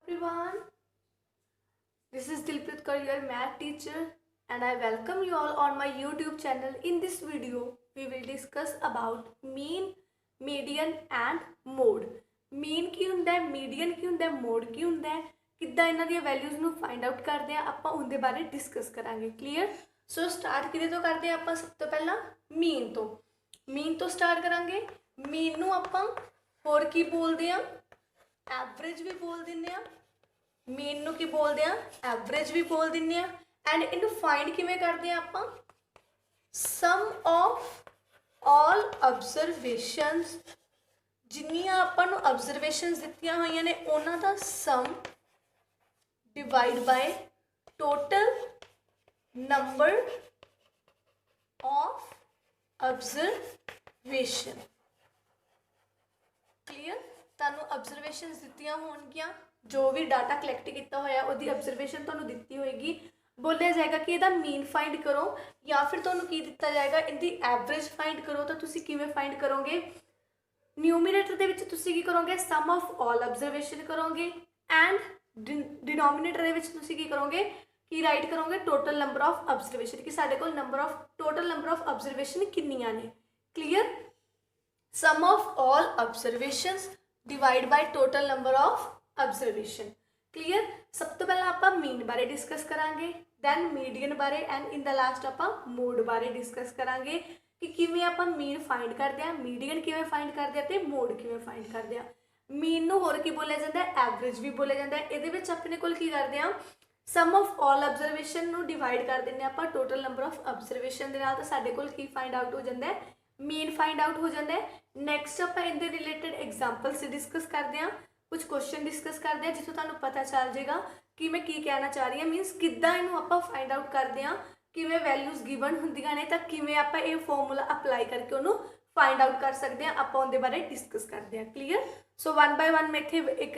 Everyone, this is Dilpreet Kaur, your math teacher, and I welcome you all on my YouTube channel. In this video, we will discuss about mean, median and mode. Mean ਕੀ ਹੁੰਦਾ ਹੈ, median ਕੀ ਹੁੰਦਾ ਹੈ, mode ਕੀ ਹੁੰਦਾ ਹੈ, ਕਿੱਦਾਂ ਇਹਨਾਂ ਦੀਆਂ values ਨੂੰ ਫਾਈਂਡ ਆਊਟ ਕਰਦੇ ਆ ਆਪਾਂ ਉਹਦੇ ਬਾਰੇ ਡਿਸਕਸ ਕਰਾਂਗੇ। ਕਲੀਅਰ। ਸੋ ਸਟਾਰਟ ਕਿਹਦੇ ਤੋਂ ਕਰਦੇ ਆ ਆਪਾਂ? ਸਭ ਤੋਂ ਪਹਿਲਾਂ ਮੀਨ ਤੋਂ। ਮੀਨ ਤੋਂ ਸਟਾਰਟ ਕਰਾਂਗੇ। ਮੀਨ ਨੂੰ ਆਪਾਂ ਹੋਰ ਕੀ ਬੋਲਦੇ ਆ? ਐਵਰੇਜ ਵੀ ਬੋਲ ਦਿੰਦੇ ਆ। ਮੀਨ ਨੂੰ ਕੀ ਬੋਲਦੇ ਆ? ਐਵਰੇਜ ਵੀ ਬੋਲ ਦਿੰਦੇ ਆ। ਐਂਡ ਇਹਨੂੰ ਫਾਈਂਡ ਕਿਵੇਂ ਕਰਦੇ ਆ ਆਪਾਂ? ਸਮ ਆਫ ਆਲ ਅਬਜ਼ਰਵੇਸ਼ਨਸ, ਜਿੰਨੀਆਂ ਆਪਾਂ ਨੂੰ ਅਬਜ਼ਰਵੇਸ਼ਨਸ ਦਿੱਤੀਆਂ ਹੋਈਆਂ ਨੇ ਉਹਨਾਂ ਦਾ sum divide by total number of observation. Clear. ਤੁਹਾਨੂੰ ਅਬਜ਼ਰਵੇਸ਼ਨਸ ਦਿੱਤੀਆਂ ਹੋਣਗੀਆਂ, ਜੋ ਵੀ ਡਾਟਾ ਕਲੈਕਟ ਕੀਤਾ ਹੋਇਆ ਉਹਦੀ ਅਬਜ਼ਰਵੇਸ਼ਨ ਤੁਹਾਨੂੰ ਦਿੱਤੀ ਹੋਏਗੀ। ਬੋਲਿਆ ਜਾਏਗਾ ਕਿ ਇਹਦਾ ਮੀਨ ਫਾਈਂਡ ਕਰੋ, ਜਾਂ ਫਿਰ ਤੁਹਾਨੂੰ ਕੀ ਦਿੱਤਾ ਜਾਏਗਾ ਇਹਦੀ ਐਵਰੇਜ ਫਾਈਂਡ ਕਰੋ। ਤਾਂ ਤੁਸੀਂ ਕਿਵੇਂ ਫਾਈਂਡ ਕਰੋਗੇ? ਨਿਊਮੀਨੇਟਰ ਦੇ ਵਿੱਚ ਤੁਸੀਂ ਕੀ ਕਰੋਗੇ? ਸਮ ਆਫ ਆਲ ਅਬਜ਼ਰਵੇਸ਼ਨ ਕਰੋਗੇ। ਐਂਡ ਡਿਨੋਮੀਨੇਟਰ ਦੇ ਵਿੱਚ ਤੁਸੀਂ ਕੀ ਕਰੋਗੇ? ਕੀ ਰਾਈਟ ਕਰੋਗੇ? ਟੋਟਲ ਨੰਬਰ ਆਫ ਅਬਜ਼ਰਵੇਸ਼ਨ, ਕਿ ਸਾਡੇ ਕੋਲ ਟੋਟਲ ਨੰਬਰ ਆਫ ਅਬਜ਼ਰਵੇਸ਼ਨ ਕਿੰਨੀਆਂ ਨੇ। Clear. Sum of all observations divide by total number of observation. Clear. सब तो पहला आप मीन बारे डिस्कस करांगे, दैन मीडियन बारे, एंड इन द लास्ट आप मोड बारे डिस्कस करांगे कि किवें आप मीन फाइंड करते हैं, मीडियन किवें फाइंड करते हैं ते मोड किवें फाइंड करते हैं। मीन नूं होर की बोलिया जाता है? एवरेज भी बोलिया जाता है। इहदे विच अपने कोल की करते हैं? सम ऑफ ऑल ऑब्जरवेशन नूं डिवाइड कर देंगे आप टोटल नंबर ऑफ ऑब्जरवेशन दे नाल, तां साडे कोल की फाइंड आउट हो जाता है? मीन फाइंड आउट हो जाता है। नैक्सट आप इनके रिलेटेड एग्जाम्पल्स डिस्कस करते हैं, कुछ क्वेश्चन डिस्कस करते हैं जिसों तुहानूं पता चल जाएगा कि मैं की कहना चाह रही हूँ। मीनस किद्दां इहनूं आपां फाइंड आउट करते हैं, किवें वैल्यूज़ गिवन हुंदियां ने, तां किवें आपां इह फॉर्मूला अप्लाई करके उहनूं फाइंड आउट कर सकते हैं। आपां उहदे बारे डिस्कस करते हैं। Clear. So one by one मैं इत्थे एक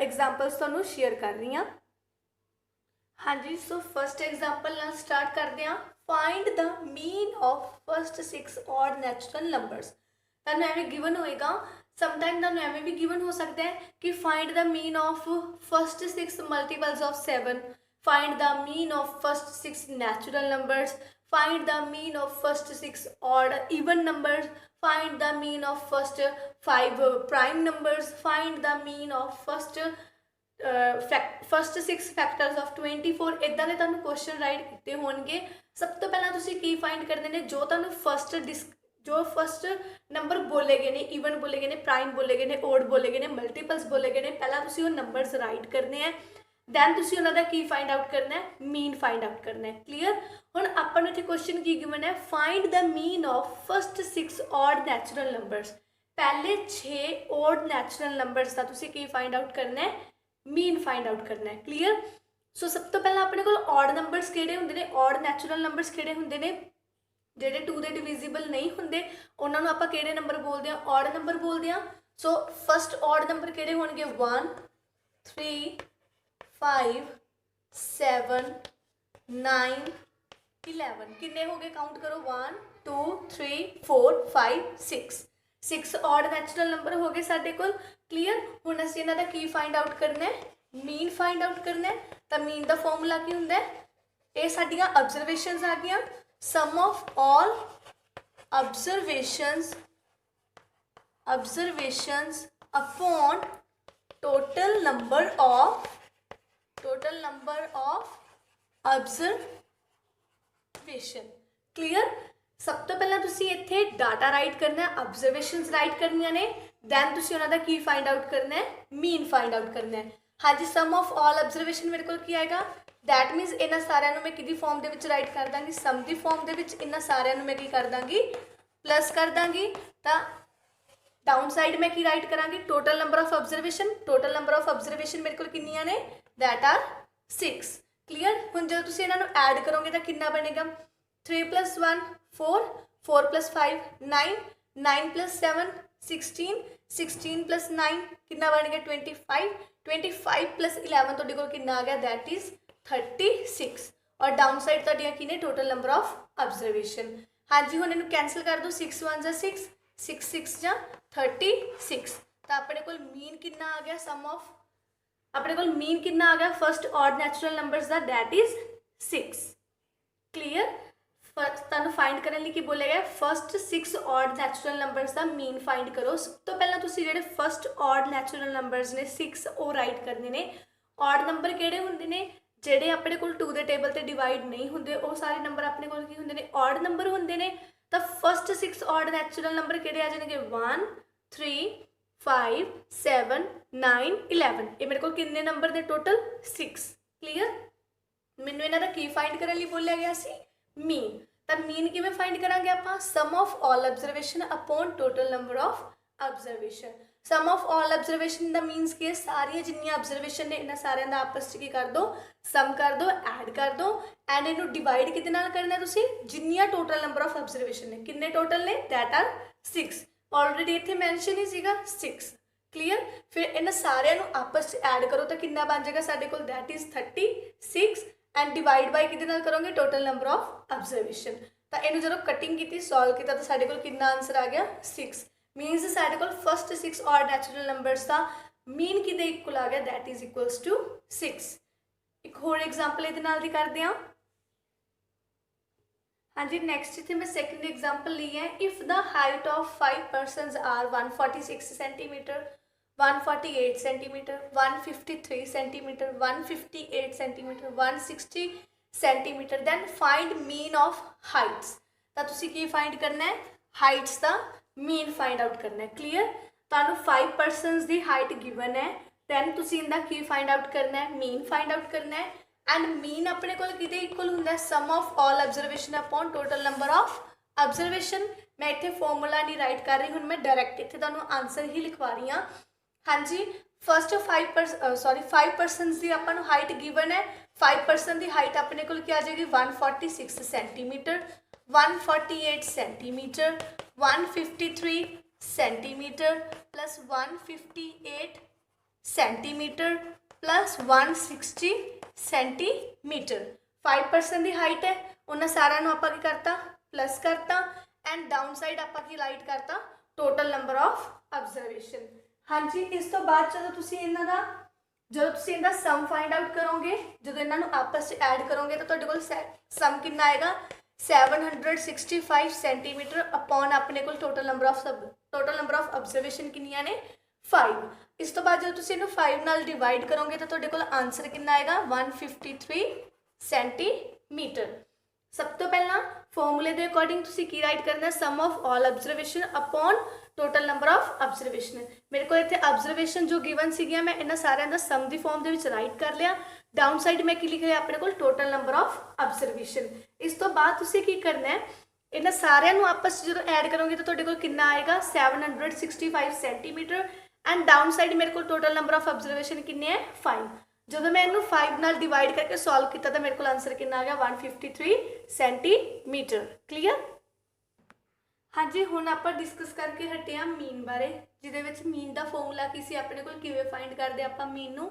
एग्जाम्पल्स तुहानूं शेयर कर रही हूँ। हाँ जी। सो फस्ट एग्जाम्पल नाल स्टार्ट करते हैं। Find the mean of first 6 odd natural numbers. तुहानूं एवें गिवन होएगा, समटाइम तुहानूं एवें भी गिवन हो सकता है कि find the mean of first 6 multiples of 7, find the mean of first 6 natural numbers, find the mean of first 6 odd even numbers, find the mean of first 5 prime numbers, find the mean of first 6 factors of 24। इदां दे तुहानूं question right कीते होणगे। सब तो पहला तुसीं की find करदे ने? जो तुहानूं जो फर्स्ट नंबर बोले गए ने, ईवन बोले गए ने, प्राइम बोले गए ने, ओड बोले गए ने, मल्टीपल्स बोले गए ने, पहला तुसीं वो नंबर्स राइट करने हैं, दैन तुसीं उन्हां दा की फाइंड आउट करना है? मीन फाइंड आउट करना है। क्लीयर। हुण आपां नूं इत्थे क्वेश्चन की गिवन है? Find the mean of first 6 odd natural numbers. पहले 6 ऑड नैचुरल नंबर्स का तुसीं की फाइंड आउट करना है? मीन फाइंड आउट करना है। क्लीयर। सो सब तो पहला अपने को ऑड नंबर्स किहड़े हुंदे ने? ऑड नैचुरल नंबर्स किहड़े हुंदे ने? ਜਿਹੜੇ 2 ਦੇ ਡਿਵੀਜ਼ੀਬਲ ਨਹੀਂ ਹੁੰਦੇ ਉਹਨਾਂ ਨੂੰ ਆਪਾਂ ਕਿਹੜੇ ਨੰਬਰ ਬੋਲਦੇ ਆ? ਔਡ ਨੰਬਰ ਬੋਲਦੇ ਆ। ਸੋ ਫਸਟ ਔਡ ਨੰਬਰ ਕਿਹੜੇ ਹੋਣਗੇ? 1 3 5 7 9 11। ਕਿੰਨੇ ਹੋ ਗਏ? ਕਾਊਂਟ ਕਰੋ। 1 2 3 4 5 6 ਔਡ ਨੈਚੁਰਲ ਨੰਬਰ ਹੋ ਗਏ ਸਾਡੇ ਕੋਲ। ਕਲੀਅਰ। ਹੁਣ ਅਸੀਂ ਇਹਨਾਂ ਦਾ ਕੀ ਫਾਈਂਡ ਆਊਟ ਕਰਨਾ ਹੈ? ਮੀਨ ਫਾਈਂਡ ਆਊਟ ਕਰਨਾ ਹੈ। ਤਾਂ ਮੀਨ ਦਾ ਫਾਰਮੂਲਾ ਕੀ ਹੁੰਦਾ ਹੈ? ਇਹ ਸਾਡੀਆਂ ਅਬਜ਼ਰਵੇਸ਼ਨਸ ਆ ਗਈਆਂ। Sum of all observations upon total number of observation। Clear. सब तो पहला तुसी इत्थे डाटा राइट करना है, ऑब्जरवेशनस राइट करनियां ने, दैन तुसी उन्हां दा की फाइंड आउट करना है? मीन फाइंड आउट करना है। हाँ जी। सम ऑफ ऑल ऑब्जरवेशन मेरे को की आएगा? दैट मीनस इन्हां सारिਆਂ ਨੂੰ मैं किहदी फॉर्म ਦੇ ਵਿੱਚ राइट कर ਦਾਂਗੀ? सम ਦੀ फॉर्म ਦੇ ਵਿੱਚ इन्हां सारिਆਂ ਨੂੰ मैं की कर ਦਾਂगी? प्लस कर ਦਾਂਗੀ। ਤਾਂ डाउन साइड मैं की राइट करांगी? Total number of observation. Total number of observation मेरे को कितनियां ने? That are 6। क्लीयर। हुण जदों तुसीं इन्हां नूं ऐड करोगे तां कितना बनेगा? 3 + 1 4, 4 + 5 9, 9 + 7 16, 16 + 9 कितना बन गया? 25, 25 + 11 तुहाडे कोल कितना आ गया? That is 36। और डाउन साइड तुहाडियां की ने? Total number of observation. हाँ जी। हुण इहनूं कैंसल कर दो। 6 1 = 6, 6 6 = 36। तो अपने को मीन कितना आ गया? सम ऑफ अपने को मीन कितना आ गया फर्स्ट ऑड नैचुरल नंबर्स का, दैट इज 6। क्लीयर। ਤੁਹਾਨੂੰ फाइंड करने लिए की बोलिया गया फर्स्ट 6 ऑड नैचुरल नंबर्स का मीन फाइंड करो। सब तो पहला तुसी जेडे फर्स्ट ऑड नैचुरल नंबर्स ने 6 वो राइट करने ने। ऑड नंबर किहड़े हुंदे ने जेडे अपने कोल 2 दे टेबल ते डिवाइड नहीं हुंदे, वो सारे नंबर अपने कोल की हुंदे ने ऑड नंबर हुंदे ने। तो फर्स्ट 6 ऑड नैचुरल नंबर किहड़े आ जाणगे 1 3 5 7 9 11। ये मेरे को कितने नंबर दे टोटल 6। क्लीयर। मैनू इन्हां दा की फाइंड करने लिए बोलिया गया सी मीन। तो मीन किवें फाइंड करांगे आपां sum of all observation upon total number of observation. Sum of all observation दा मीनस की सारियां जिन्नियां ऑब्जरवेशन ने इन्हां सारियां दा आपस च की कर दो सम कर दो ऐड कर दो एंड इनू डिवाइड किहदे नाल करना है तुसीं जिन्नियां टोटल नंबर ऑफ ऑब्जरवेशन ने किन्ने टोटल ने दैट आर 6। ऑलरेडी इत्थे मैंशन ही सीगा 6। क्लीयर। फिर इन्हां सारियां नू आपस च ऐड करो तो कितना बन जाएगा साडे कोल that is 36 and divide by किहदे नाल करोगे टोटल नंबर ऑफ ऑब्जरवेशन। तो इनू जो कटिंग की सॉल्व किया तो साडे कोल कितना आंसर आ गया 6। मीनस साडे कोल फर्स्ट 6 ऑड नैचुरल नंबर्स का मीन किहदे इक्वल आ गया दैट इज इक्वल्स टू 6। एक होर एग्जाम्पल इहदे नाल दी करदे हां। हाँ जी नैक्सट इत्थे मैं सैकेंड एग्जाम्पल ली है। If the height of 5 persons are 146 centimetre 148 centimetre 153 centimetre 158 centimetre 160 centimetre then find mean of heights. तो तुसी की फाइंड करना है हाइट्स का मीन फाइंड आउट करना है। क्लीयर। तुहानू 5 persons की हाइट गिवन है दैन तुसी इनका की फाइंड आउट करना है मीन फाइंड आउट करना है एंड मीन अपने को किहदे इक्वल हुंदा है sum of all observation upon total number of observation. मैं इत्थे फॉर्मूला नहीं राइट कर रही हूँ, मैं डायरैक्ट इत्थे तुहानू आंसर ही लिखवा रही हाँ। हाँ जी फर्स्ट 5 persons की आपां नू हाइट गिवन है। 5 person की हाइट अपने को क्या आ जाएगी 146 centimetre 148 centimetre 153 centimetre plus 158 centimetre plus 160 centimetre. 5 person की हाइट है उन्हें सारा आपां की करता प्लस करता एंड डाउन साइड आपां की लाइट करता टोटल नंबर ऑफ ऑब्जरवेशन। हाँ जी इस तो बाद जो तुसीं इनका सम फाइंड आउट करोगे जो इन्हों आपस में ऐड करोगे तो तुहाडे कोल सम कितना आएगा 765 सेंटीमीटर अपॉन अपने को टोटल नंबर ऑफ ऑब्जरवेशन कितनियां ने 5। इस तो बाद जो तुसीं इनू 5 नाल डिवाइड करोगे तो तुहाडे कोल आंसर कितना आएगा 153 सेंटीमीटर। सब तो पहला फॉर्मूले के अकॉर्डिंग तुसीं की राइट करना है sum of all observation upon total number of observation. मेरे को इतने ऑब्जरवेशन जो गिवन सी मैं इन्होंने सारे का सम की फॉर्म के राइट कर लिया। डाउन साइड मैं की लिख लिया अपने को टोटल नंबर ऑफ ऑब्जरवेशन। इस तो बाद तुसीं की करना है इन्होंने सारे आपस जो ऐड करोगे तो तुहाडे कोल कितना आएगा 765 सेंटीमीटर एंड डाउन साइड मेरे को टोटल नंबर ऑफ ऑब्जरवेशन कितने हैं 5। जो मैं इनू 5 नाल डिवाइड करके सॉल्व किया तो मेरे को आंसर कितना आ गया 153 सेंटीमीटर। क्लीयर। हाँ जी हुण आपां डिस्कस करके हटे हाँ मीन बारे जिहदे विच मीन का फॉर्मूला की सी अपने कोल किवें फाइंड करदे आपां मीन नू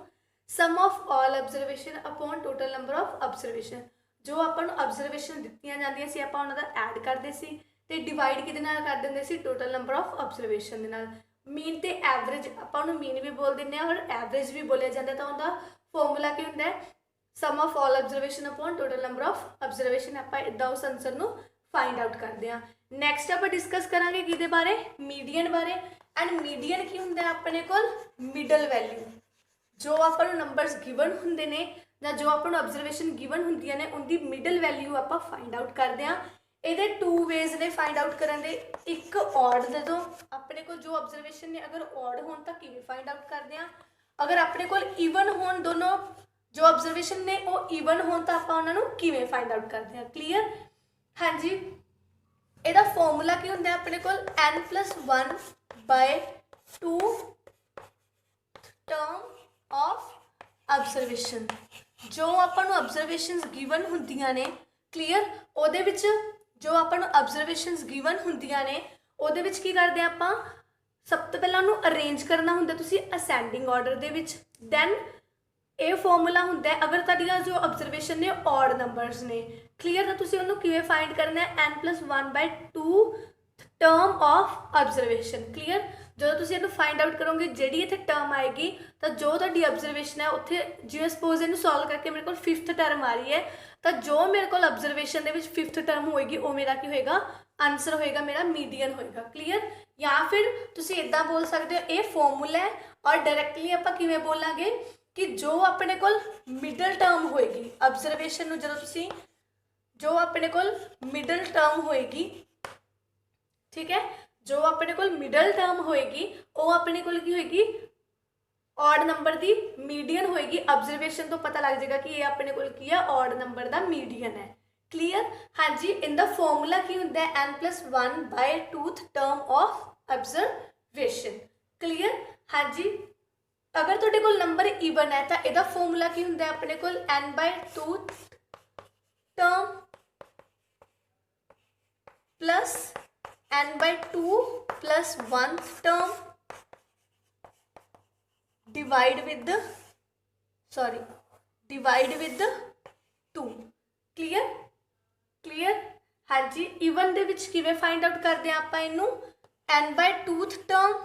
sum of all observation upon total number of observation. जो आपां नू ऑब्जरवेशन दित्तियां जांदियां सी आपां उन्हां दा ऐड करदे सी ते डिवाइड किहदे नाल कर दिंदे सी टोटल नंबर ऑफ ऑब्जरवेशन दे नाल। मीन ते एवरेज आपां नू मीन भी बोल दिंदे और एवरेज भी बोलिया जांदा तो उहदा फॉर्मूला की हुंदा है sum of all observation upon total number of observation. आपां इदां उस आंसर नू फाइंड आउट करते हैं। नैक्सट आप डिस्कस करांगे किहदे बारे मीडियन बारे एंड मीडियन की हुंदा है अपने कोल मिडल वैल्यू। जो आपां नू नंबर्स गिवन हुंदे ने जां जो आपां नू ऑब्जरवेशन गिवन हुंदियां ने उनकी मिडल वैल्यू आपां फाइंड आउट करते हैं। ये 2 वेज ने फाइंड आउट करने दे। एक ऑड दे दो अपने को जो ऑब्जरवेशन ने अगर ऑड होन तो किवें फाइंड आउट करते हैं, अगर अपने को ईवन होन दोनों जो ऑब्जरवेशन ने वो ईवन होन तो आपां उन्हां नू किवें फाइंड आउट करते हैं। क्लीयर। हाँ जी ਇਹਦਾ फॉर्मूला की होंगे अपने को n+1/2 टर्म ऑफ ऑब्जरवेशन। जो अपन ऑब्जरवेशनस गिवन होंदियां ने क्लीयर ਉਹਦੇ ਵਿੱਚ जो अपन ऑब्जरवेशनस गिवन होंदियां ने ਉਹਦੇ ਵਿੱਚ की करते ਆਪਾਂ सब तो पहला ਉਹਨੂੰ अरेंज करना ਹੁੰਦਾ ਤੁਸੀਂ ਅਸੈਂਡਿੰਗ ਆਰਡਰ ਦੇ ਵਿੱਚ। दैन ਇਹ फॉर्मूला ਹੁੰਦਾ अगर ਤੁਹਾਡੀਆਂ जो ऑब्जरवेशन ने ऑड नंबर्स ने क्लीयर तो तुसीं ਉਹਨੂੰ किवें फाइंड करना है n+1/2 term of observation. Clear. ਜਦੋਂ ਤੁਸੀਂ ਇਹਨੂੰ ਫਾਈਂਡ ਆਊਟ ਕਰੋਗੇ ਜਿਹੜੀ ਇੱਥੇ ਟਰਮ ਆਏਗੀ ਤਾਂ ਜੋ ਤੁਹਾਡੀ ਆਬਜ਼ਰਵੇਸ਼ਨ ਹੈ ਉੱਥੇ ਜਿਵੇਂ ਸਪੋਜ਼ ਇਹਨੂੰ ਸੋਲਵ ਕਰਕੇ ਮੇਰੇ ਕੋਲ 5th ਟਰਮ ਆ ਰਹੀ ਹੈ ਤਾਂ ਜੋ ਮੇਰੇ ਕੋਲ ਆਬਜ਼ਰਵੇਸ਼ਨ ਦੇ ਵਿੱਚ 5th ਟਰਮ ਹੋਏਗੀ ਉਹ ਮੇਰਾ ਕੀ ਹੋਏਗਾ ਆਨਸਰ ਹੋਏਗਾ ਮੇਰਾ ਮੀਡੀਅਨ ਹੋਏਗਾ ਕਲੀਅਰ। ਜਾਂ ਫਿਰ ਤੁਸੀਂ ਇਦਾਂ ਬੋਲ ਸਕਦੇ ਹੋ ਇਹ ਫਾਰਮੂਲਾ ਹੈ ਔਰ ਡਾਇਰੈਕਟਲੀ ਆਪਾਂ ਕਿਵੇਂ ਬੋਲਾਂਗੇ ਕਿ ਜੋ ਆਪਣੇ ਕੋਲ ਮਿਡਲ ਟਰਮ ਹੋਏਗੀ ਆਬਜ਼ਰਵੇਸ਼ਨ ਨੂੰ ਜਦੋਂ ਤੁਸੀਂ ਜੋ ਆਪਣੇ ਕੋਲ ਮਿਡਲ ਟਰਮ ਹੋਏਗੀ ठीक है जो अपने को मिडल टर्म होएगी वो अपने को की होएगी ऑड नंबर दी मीडियन होएगी। ऑब्जर्वेशन तो पता लग जाएगा कि ये अपने को की है ऑड नंबर दा मीडियन है क्लियर। हाँ जी इन द फॉर्मूला की होंदा है n+1 by 2th term of observation clear. हाँ जी अगर तुहाडे कोल नंबर ईवन है तो इहदा फॉर्मूला की होंदा है अपने को n/2 term plus n/2 plus 1th term divide with 2 clear clear। हाँ जी इवन दे विच किवें फाइंड आउट करते हैं आप इनू n/2th term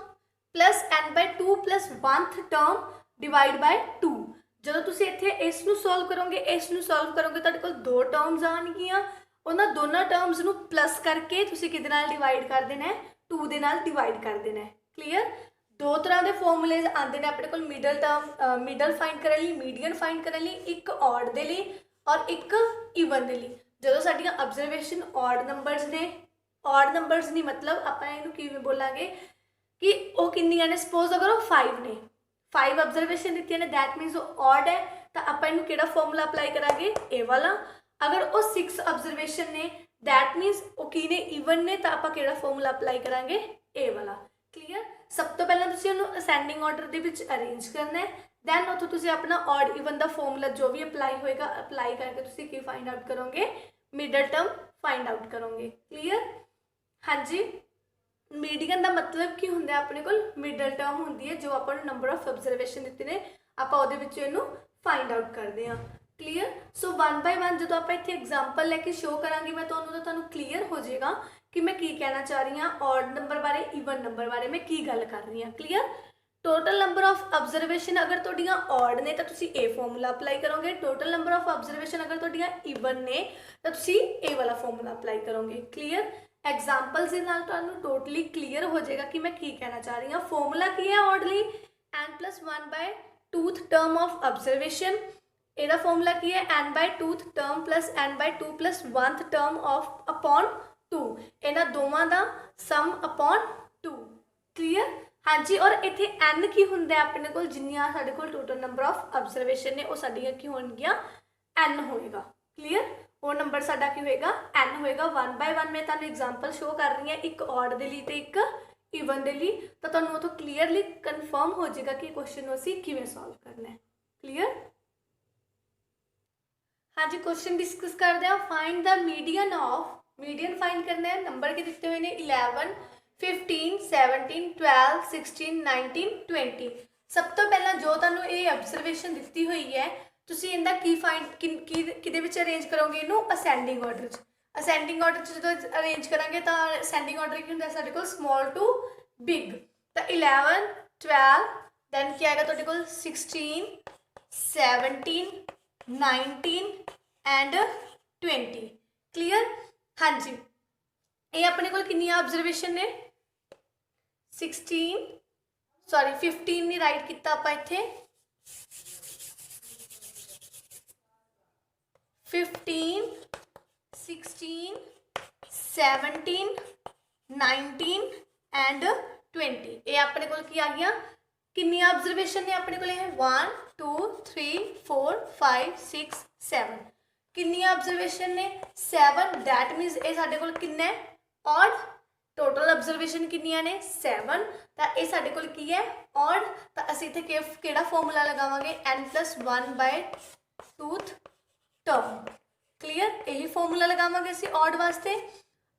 plus n/2 plus 1th term divide by 2। ਜਦੋਂ ਤੁਸੀਂ ਇੱਥੇ ਇਸ ਨੂੰ ਸੋਲਵ ਕਰੋਗੇ ਇਸ ਨੂੰ ਸੋਲਵ ਕਰੋਗੇ ਤੁਹਾਡੇ ਕੋਲ ਦੋ ਟਰਮਸ ਆਣਗੀਆਂ ਉਹਨਾਂ ਦੋਨਾਂ ਟਰਮਸ ਨੂੰ ਪਲੱਸ ਕਰਕੇ ਤੁਸੀਂ ਕਿਹਦੇ ਨਾਲ ਡਿਵਾਈਡ ਕਰ ਦੇਣਾ ਹੈ 2 ਦੇ ਨਾਲ ਡਿਵਾਈਡ ਕਰ ਦੇਣਾ ਹੈ ਕਲੀਅਰ। ਦੋ ਤਰ੍ਹਾਂ ਦੇ ਫਾਰਮੂਲੇਜ਼ ਆਉਂਦੇ ਨੇ ਆਪਣੇ ਕੋਲ ਮਿਡਲ ਟਰਮ ਮਿਡਲ ਫਾਈਂਡ ਕਰਨ ਲਈ ਮੀਡੀਅਨ ਫਾਈਂਡ ਕਰਨ ਲਈ ਇੱਕ ਔਡ ਦੇ ਲਈ ਔਰ ਇੱਕ ਈਵਨ ਦੇ ਲਈ। ਜਦੋਂ ਸਾਡੀਆਂ ਆਬਜ਼ਰਵੇਸ਼ਨ ਔਡ ਨੰਬਰਸ ਨੇ ਔਡ ਨੰਬਰਸ ਨਹੀਂ मतलब ਆਪਾਂ ਇਹਨੂੰ ਕਿਵੇਂ ਬੋਲਾਂਗੇ ਕਿ ਉਹ ਕਿੰਨੀਆਂ ਨੇ ਸਪੋਜ਼ ਅਗਰ ਉਹ 5 ਨੇ 5 ਆਬਜ਼ਰਵੇਸ਼ਨ ਦਿੱਤੀਆਂ ਨੇ ਦੈਟ ਮੀਨਸ ਉਹ ਔਡ ਹੈ ਤਾਂ ਆਪਾਂ ਇਹਨੂੰ ਕਿਹੜਾ ਫਾਰਮੂਲਾ ਅਪਲਾਈ ਕਰਾਂਗੇ ਇਹ ਵਾਲਾ। अगर वो 6 ऑब्जरवेशन ने दैट मीनस वो की ने ईवन ने तो आप फॉर्मूला अप्लाई करांगे ए वाला क्लीयर। सब तो पहले तुसीं उहनूं असेंडिंग ऑर्डर दे विच अरेंज करना है दैन उत्थों तुसीं अपना ऑड ईवन दा फॉर्मूला जो भी अप्लाई होएगा अप्लाई करके तुसीं की फाइंड आउट करोगे मिडल टर्म फाइंड आउट करोगे क्लीयर। हाँ जी मीडियन का मतलब की हुंदा अपने कोल मिडल टर्म हुंदी है जो आपां नूं नंबर ऑफ ऑब्जरवेशन दित्ते ने आपां उहदे विच इहनूं फाइंड आउट करदे हां क्लीयर। सो 1 बाय 1 जो आप इतने एग्जाम्पल लैके शो करा मैं तो क्लीयर हो जाएगा कि मैं की कहना चाह रही हाँ ऑड नंबर बारे ईवन नंबर बारे मैं की गल कर रही हाँ clear. Total number of observation अगर तुहाडियां ऑड ने तो तुसीं ए फॉर्मूला अप्लाई करोगे टोटल नंबर ऑफ ऑब्जरवेशन अगर तुहाडियां ईवन ने तो तुसीं ए वाला फॉर्मूला अप्लाई करोगे क्लीयर। एग्जाम्पल्स दे नाल तुहानूं टोटली क्लीयर हो जाएगा कि मैं की कहना चाह रही हाँ। फॉर्मूला की है ऑड लई n+1 by 2th term of observation ਇਹਦਾ ਫਾਰਮੂਲਾ ਕੀ ਹੈ n/2th term plus n/2 plus 1th term of upon 2 ਇਹਨਾਂ ਦੋਵਾਂ ਦਾ ਸਮ ਅਪਨ 2 ਕਲੀਅਰ। ਹਾਂਜੀ ਔਰ ਇੱਥੇ n ਕੀ ਹੁੰਦਾ ਆਪਣੇ ਕੋਲ ਜਿੰਨੀਆਂ ਸਾਡੇ ਕੋਲ ਟੋਟਲ ਨੰਬਰ ਆਫ ਆਬਜ਼ਰਵੇਸ਼ਨ ਨੇ ਉਹ ਸਾਡੀਆਂ ਕੀ ਹੋਣਗੀਆਂ n ਹੋਏਗਾ ਕਲੀਅਰ। ਉਹ ਨੰਬਰ ਸਾਡਾ ਕੀ ਹੋਏਗਾ n ਹੋਏਗਾ। 1 ਬਾय 1 ਮੈਂ ਤੁਹਾਨੂੰ ਐਗਜ਼ਾਮਪਲ ਸ਼ੋ ਕਰ ਰਹੀ ਹਾਂ ਇੱਕ ਔਡ ਦੇ ਲਈ ਤੇ ਇੱਕ ਈਵਨ ਦੇ ਲਈ ਤਾਂ ਤੁਹਾਨੂੰ ਉਹ ਤੋਂ ਕਲੀਅਰਲੀ ਕਨਫਰਮ ਹੋ ਜਾਏਗਾ ਕਿ ਕੁਐਸਚਨ ਨੂੰ ਅਸੀਂ ਕਿਵੇਂ ਸੋਲਵ ਕਰਨਾ ਹੈ क्लियर। हाँ जी क्वेश्चन डिस्कस करते हैं find the median of median find करना है नंबर के दिते हुए ने 11 15 17 12 16 19 20। सब तो पहला जो तुहानूं ये ऑब्जरवेशन दिती हुई है तुसीं इहदा की फाइंड किहदे विच अरेंज करोगे इहनूं असेंडिंग ऑर्डर च। असेंडिंग ऑर्डर च जो अरेंज करांगे तो असेंडिंग ऑर्डर की हुंदा साडे कोल स्मॉल टू बिग तो 11 12 दैन क्या आएगा तुहाडे कोल 16 17 19 एंड 20 क्लीयर। हाँ जी ये अपने को कितनी ऑब्जरवेशन ने 16 सॉरी 15 नहीं राइट किया आप इत्थे 15 16 17 19 एंड 20 ये अपने को की आ गया कितनी ऑब्जरवेशन ने अपने को 1 2 3 4 5 6 7 कितनी ऑब्जरवेशन ने 7 दैट मीनस ये साडे कोल कितना है ऑड टोटल ऑब्जरवेशन कितनी ने 7 तो ये साडे कोल की है ऑड तो असीं इत्थे किहड़ा फॉर्मूला लगावांगे n+1 by 2th term clear. यही फॉर्मूला लगावांगे असीं ऑड वास्ते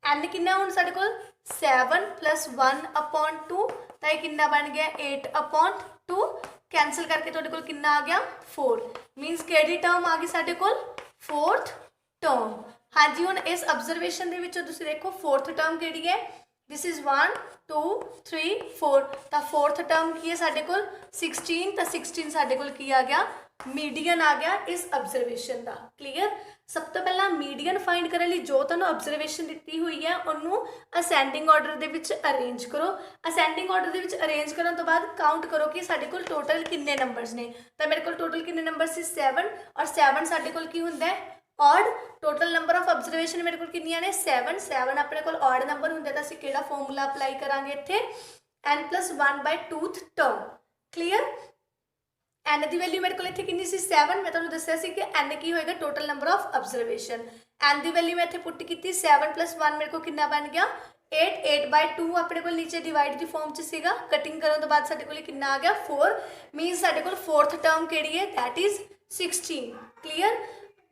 n कितना हुण साडे कोल 7 + 1 अपॉन 2 तो ये कितना बन गया 8 अपॉन 2 कैंसल करके तुहाडे कोल कितना आ गया 4 मीनस किहड़ी टर्म आ गई साडे कोल 4th टर्म। हाँ जी हुण इस ऑब्जरवेशन दे विचों तुसीं देखो 4th टर्म किहड़ी है दिस इज 1 2 3 4 तो फोर्थ टर्म की है साढ़े कोल 16 तो 16 साढ़े कोल की आ गया मीडियन आ गया इस ऑब्जरवेशन का। क्लीयर। सब तो पहला मीडियन फाइंड करने लिए जो तुहानू ऑब्जरवेशन दी हुई है उन्होंने असेंडिंग ऑर्डर दे विच अरेंज करो। असेंडिंग ऑर्डर दे विच अरेंज करने तो बाद काउंट करो कि साढ़े कोल टोटल किन्ने नंबर्स ने। तो मेरे को टोटल किन्ने नंबर से 7 और 7 साढ़े कोल की हुंदा है odd. Total number of observation मेरे को कितनियां ने 7 7 अपने को ऑड नंबर होंगे तो असं केड़ा फॉर्मूला अप्लाई करांगे इत्थे n+1/2th टर्म। क्लीयर। n की वैल्यू मेरे को इत्थे कितनी सी 7 मैं तुहानू दस्सिया सी कि n की होएगा total number of observation. n की वैल्यू मैं इत्थे पुट की 7 + 1 मेरे को कितना बन गया 8 8/2 अपने को नीचे डिवाइड की फॉर्म च सीगा। कटिंग करने तो बाद साडे कोल कितना आ गया 4 मीनस साडे कोल फोर्थ टर्म केड़ी है दैट इज 16। क्लीयर।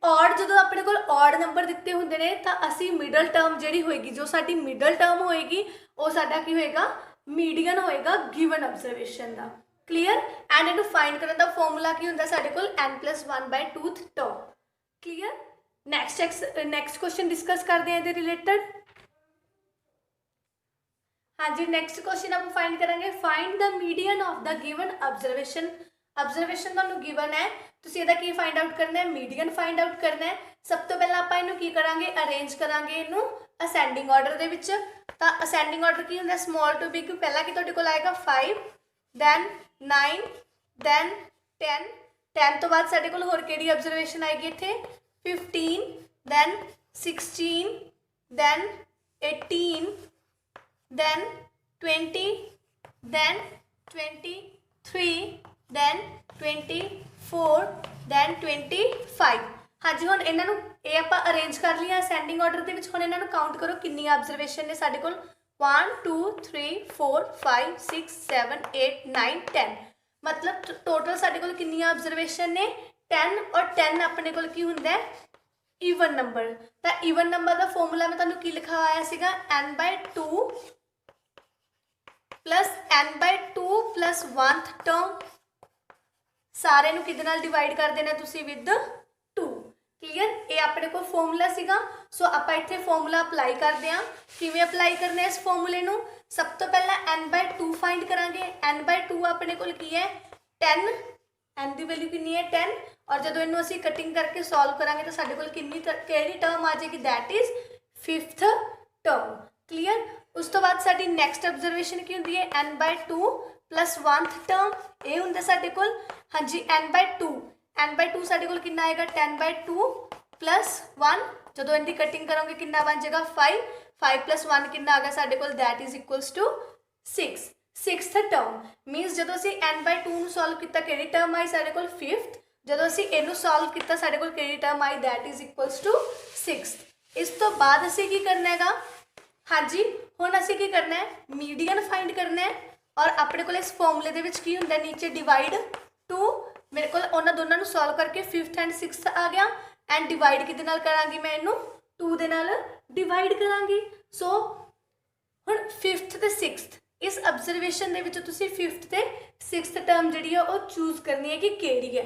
ऑड जो अपने को ऑड नंबर दिते होंगे ने तो असी मिडल टर्म जी होएगी जो साडी मिडल टर्म होएगी वो साडा की होएगा मीडियन होएगा गिवन ऑब्जरवेशन का। क्लीयर। एंड इनू फाइंड करने का फॉर्मूला की होंदा साडे कोल n+1/2th term. Clear. Next question discuss करते हैं इहदे रिलेटेड। हाँ जी नेक्स्ट क्वेश्चन आप फाइंड करेंगे find the median of the given observation. Observation तुहानू गिवन है तुसीं इहदा की फाइंड आउट करना है मीडियन फाइंड आउट करना है। सब तो पहला आपां इहनू की करांगे अरेंज करांगे इहनू असेंडिंग ऑर्डर दे विच। तां असेंडिंग ऑर्डर की हुंदा स्मॉल टू बिग पहला की तुहाडे कोल आएगा 5 दैन 9 दैन 10 10 तो बाद साडे कोल होर किहड़ी ऑब्जरवेशन आएगी इत्थे 15 then 16 then 18 then 20 then 23 then 24 then 25। हाँ जी हुण इन्हां नूं ये आपां अरेंज कर लिया असेंडिंग ऑर्डर दे विच। हुण इन्हां नूं काउंट करो कितनी ऑब्जरवेशन ने साडे कोल 1 2 3 4 5 6 7 8 9 10 मतलब टोटल साडे कोल कितनी ऑब्जरवेशन ने 10 और 10 अपने कोल की हुंदा है ईवन नंबर। तो ईवन नंबर का फॉर्मूला मैं तुहानू की लिखा हुआ सीगा n/2 plus n/2 plus 1th term सारे नू किहदे नाल डिवाइड कर देना तुसी विद 2। क्लीयर। ये अपने को फॉर्मूला सीगा सो आपां इत्थे फॉर्मूला अप्लाई करते हैं। किवें अप्लाई करना है इस फॉर्मूले नू सब तो पहला n/2 फाइंड करांगे। n/2 अपने कोल की है 10 n की वैल्यू कितनी है 10 और जो इनू असी कटिंग करके सॉल्व करांगे तो साडे कोल कितनी केड़ी टर्म आ जाएगी that is 5th term. Clear. उस तो बाद साडी नैक्सट ऑब्जरवेशन की होंदी है n/2 प्लस 1th टर्म ये हुंदा साडे कोल। हाँ जी n/2 साडे कोल कितना आएगा 10/2 प्लस 1 जो इनकी कटिंग करोगे कितना बन जाएगा 5 5 + 1 कितना आ गया साडे कोल that is equals to 6। 6th term means जो असी n/2 नूं सॉल्व किया किहड़ी टर्म आई साडे कोल 5th जो असी इनू सॉल्व किया साडे कोल किहड़ी टर्म आई that is equals to 6th। इस तो बाद असी की करना हैगा हाँ जी हुण असी की करना है मीडियन फाइंड करना है और अपने को इस फॉर्मूले दे विच की हुंदा नीचे डिवाइड 2 मेरे को उन्होंने दोनों को सॉल्व करके 5th एंड 6th आ गया एंड डिवाइड किहदे नाल करांगी मैं इनू 2 दे नाल डिवाइड करांगी। सो हुण 5th ते 6th इस ऑब्जरवेशन दे विच तुसीं 5th ते 6th टर्म जिहड़ी है वो चूज करनी है कि केड़ी है।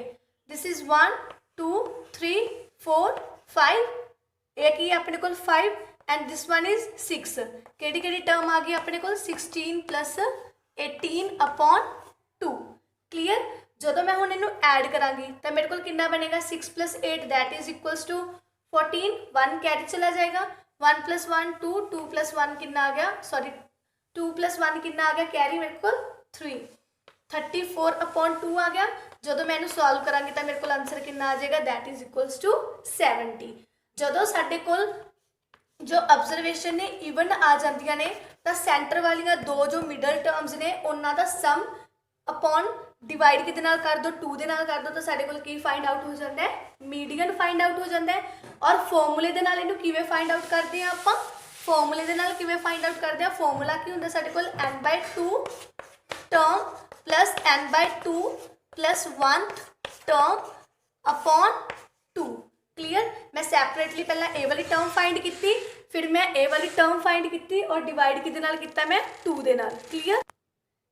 दिस इज 1 2 3 4 5 ये की अपने को 5 एंड दिस वन इज 6 केड़ी केड़ी टर्म आ गई अपने को 16 प्लस 18/2। क्लीयर। जो मैं हुण इनू ऐड करांगी तो मेरे को कितना बनेगा 6 + 8 that is equals to 14 1 carry चला जाएगा 1 + 1 2 2 + 1 कितना आ गया सॉरी 2 + 1 कितना आ गया कैरी मेरे को 3 34/2 आ गया। जो मैं इनू सॉल्व करांगी तो मेरे को आंसर कितना आ जाएगा दैट इज इक्वल्स टू 70। जो साडे कोल जो ऑब्जरवेशन ने ईवन आ जांदियां ने तो सेंटर वालियां दो जो मिडल टर्म्स ने उन्हां दा सम अपॉन डिवाइड किहदे नाल कर दो 2 दे नाल कर दो तो साडे कोल की फाइंड आउट हो जाता है मीडियन फाइंड आउट हो जाता है। और फॉर्मूले दे नाल इहनू किवें फाइंड आउट करते हैं आपां फॉर्मूले दे नाल किवें फाइंड आउट करते हैं फॉर्मूला की हुंदा साडे कोल n/2 term plus n/2 plus 1th term upon 2। Clear. मैं सैपरेटली पहला ए वाली टर्म फाइंड की फिर मैं ए वाली टर्म फाइंड की और डिवाइड किहदे नाल कीता मैं 2 दे नाल। क्लीयर।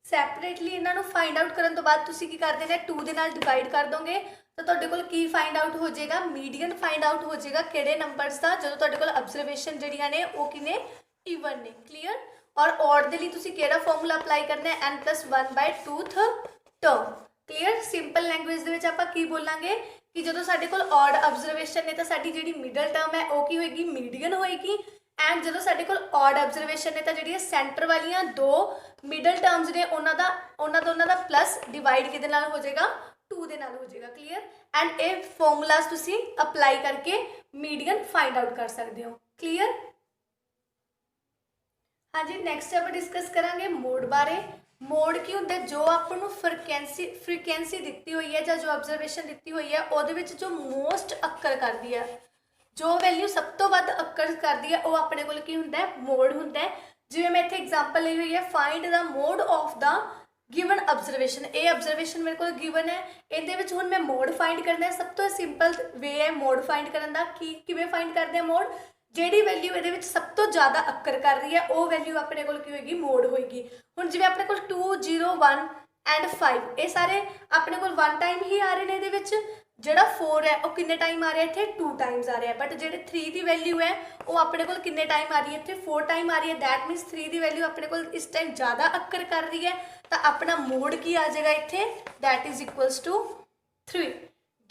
सैपरेटली इन्हों फाइंड आउट करने तो बाद तुसीं की कर देना 2 दे नाल डिवाइड कर दोगे तो तुहाडे कोल की फाइंड आउट हो जाएगा मीडियन फाइंड आउट हो जाएगा किहड़े नंबर्स का जो तुहाडे कोल ऑब्जरवेशन जिहड़ियां ने वो किने ईवन ने। क्लीयर। और ऑड ਦੇ ਲਈ ਤੁਸੀਂ ਕਿਹੜਾ ਫਾਰਮੂਲਾ ਅਪਲਾਈ ਕਰਨਾ ਹੈ n+1/2th term. Clear. Simple language ਦੇ ਵਿੱਚ ਆਪਾਂ ਕੀ ਬੋਲਾਂਗੇ ਕਿ ਜਦੋਂ ਸਾਡੇ ਕੋਲ ऑड ਆਬਜ਼ਰਵੇਸ਼ਨ ਨੇ ਤਾਂ ਸਾਡੀ ਜਿਹੜੀ ਮਿਡਲ ਟਰਮ ਹੈ ਉਹ ਕੀ ਹੋਏਗੀ, ਮੀਡੀਅਨ ਹੋਏਗੀ। ਐਂਡ ਜਦੋਂ ਸਾਡੇ ਕੋਲ ऑड ਆਬਜ਼ਰਵੇਸ਼ਨ ਨੇ ਤਾਂ ਜਿਹੜੀਆਂ ਸੈਂਟਰ ਵਾਲੀਆਂ ਦੋ ਮਿਡਲ ਟਰਮਸ ਨੇ ਉਹਨਾਂ ਦਾ ਪਲੱਸ ਡਿਵਾਈਡ ਕਿਹਦੇ ਨਾਲ ਹੋ ਜਾਏਗਾ, 2 ਦੇ ਨਾਲ ਹੋ ਜਾਏਗਾ। ਕਲੀਅਰ। ਐਂਡ ਇਹ ਫਾਰਮੂਲਾਸ ਤੁਸੀਂ ਅਪਲਾਈ ਕਰਕੇ ਮੀਡੀਅਨ ਫਾइंड आउट कर सकते हो। क्लीयर। हाँ जी, नैक्सट आप डिस्कस करांगे मोड बारे। मोड की होंगे जो आपको फ्रीकुएंसी दिती हुई है जो ऑब्जरवेशन दिती हुई है वो जो मोस्ट अक्कर करती है, जो वैल्यू सब तो वध अक्कर करती है वो अपने को होंगे मोड होंगे। जिवें मैं इत्थे एग्जाम्पल ली हुई है, find the mode of the given observation. ये ऑब्जरवेशन मेरे को गिवन है, ये हुण मैं मोड फाइंड करना है। सब तो सिंपल वे है मोड फाइंड करने का कि किवें फाइंड करते हैं मोड, जिहड़ी वैल्यू ये सब तो ज़्यादा अक्कर कर रही है वो वैल्यू अपने को होएगी मोड होएगी। हुण जिवें अपने को 2, 0, 1 एंड 5 ये सारे अपने को 1 टाइम ही आ रहे हैं। ये जिहड़ा 4 है वो किन्ने टाइम आ रहा है, इत्थे 2 टाइम्स आ रहा है। बट जिहड़े 3 की वैल्यू है वो अपने को किन्ने टाइम आ रही है, इत्थे 4 टाइम आ रही है। दैट मीनस 3 की वैल्यू अपने को इस टाइम ज़्यादा अक्कर कर रही है, तो अपना मोड की आ जाएगा इत्थे, दैट इज इक्वल्स टू 3।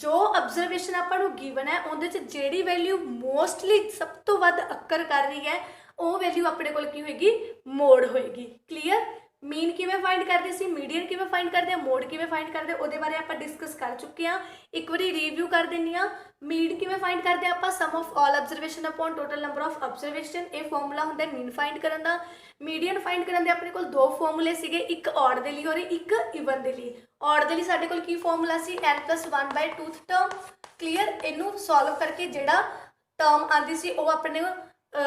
जो ऑब्जरवेशन आपको गिवन है उहदे च जिहड़ी वैल्यू मोस्टली सब तो वध अक्कर कर रही है वो वैल्यू अपने को की होएगी, मोड होएगी। क्लीयर। मीन किवें फाइंड करते सी, मीडियन किवें फाइंड करते हैं, मोड किवें फाइंड करते हैं, उहदे बारे आपां डिस्कस कर चुके हैं। एक बारी रिव्यू कर देनी आ। मीन किवें फाइंड करते हैं आपां, sum of all observation upon total number of observation. ये फॉर्मूला हुंदा है मीन फाइंड करन दा। मीडियन फाइंड करन दे अपने कोल दो फॉर्मूले सीगे, एक ऑड दे लई और एक इवन दे लई। ऑड दे लई साडे कोल की फॉर्मूला सी n+1/2th टर्म। क्लीयर। इनू सॉल्व करके जिहड़ा टर्म आंदी सी वो अपने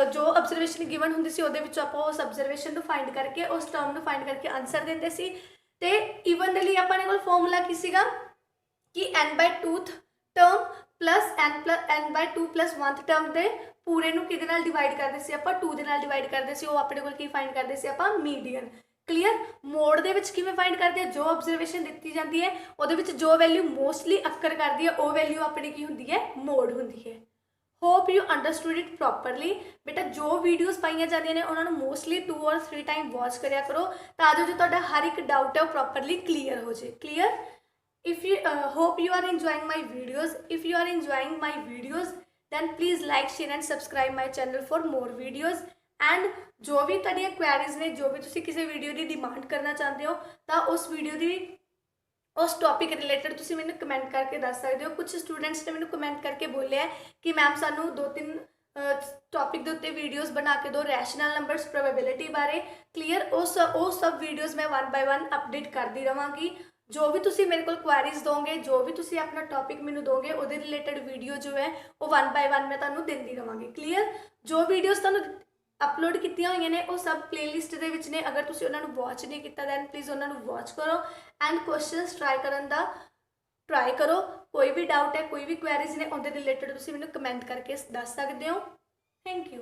जो ऑब्जरवेशन गिवन हुंदी सी उहदे विचों आपां उस ऑब्जरवेशन नूं फाइंड करके उस टर्म नूं फाइंड करके आंसर दिंदे सी। ते इवन दे लई अपने कोल फॉर्मूला की सीगा कि n/2th term plus n/2 + 1th term दे पूरे नूं किहदे नाल डिवाइड करदे सी आपां, 2 दे नाल डिवाइड करदे सी। वो अपने कोल की फाइंड करदे सी आपां, मीडियन। क्लीयर। मोड दे विच किवें फाइंड करदे हैं, जो ऑब्जरवेशन दित्ती जाती है उहदे विच जो वैल्यू मोस्टली अक्कर करती है वो वैल्यू अपनी की हुंदी है, मोड हुंदी है। Hope you understood it properly. बेटा जो वीडियोज़ पाई जाती ने उन्होंने मोस्टली 2 और 3 टाइम वॉच करिया करो ताकि जो तुहाडा हर एक डाउट है वो प्रॉपरली क्लीयर हो जाए। Clear. If you hope you are enjoying my videos. If you are enjoying my videos then please like, share and subscribe my channel for more videos. And जो भी तुहाडियां क्वेरीज ने, जो भी तुसीं किसी वीडियो की डिमांड करना चाहते हो तो उस वीडियो की उस टॉपिक रिलेटेड तुसीं मैनूं कमेंट करके दस सकते हो। कुछ स्टूडेंट्स ने मैनूं कमेंट करके बोलिया कि मैम सानूं 2-3 टॉपिक के उत्ते वीडियोज़ बना के दो रैशनल नंबर्स प्रोबेबिलिटी बारे। क्लीयर। वो सब वीडियोज़ मैं 1 बाय 1 अपडेट करती रहांगी। जो भी तुसी मेरे को क्वेरीज दोगे, जो भी तुसी अपना टॉपिक मैनूं दोगे वो रिलेटेड वीडियो जो है वो 1 बाय 1 मैं तुहानूं दिंदी रहांगी। क्लीयर। जो वीडियोज़ तुहानूं अपलोड कीतियां हुई ने वो सब प्लेलिस्ट दे विच ने। अगर तुसी उन्हां नूं वॉच नहीं किया दैन प्लीज़ उन्हां नूं वॉच करो एंड क्वेश्चनस ट्राई करन दा ट्राई करो। कोई भी डाउट है, कोई भी क्वेरीज ने उहदे रिलेटेड तुसी मैनूं कमेंट करके दस सकते हो। Thank you.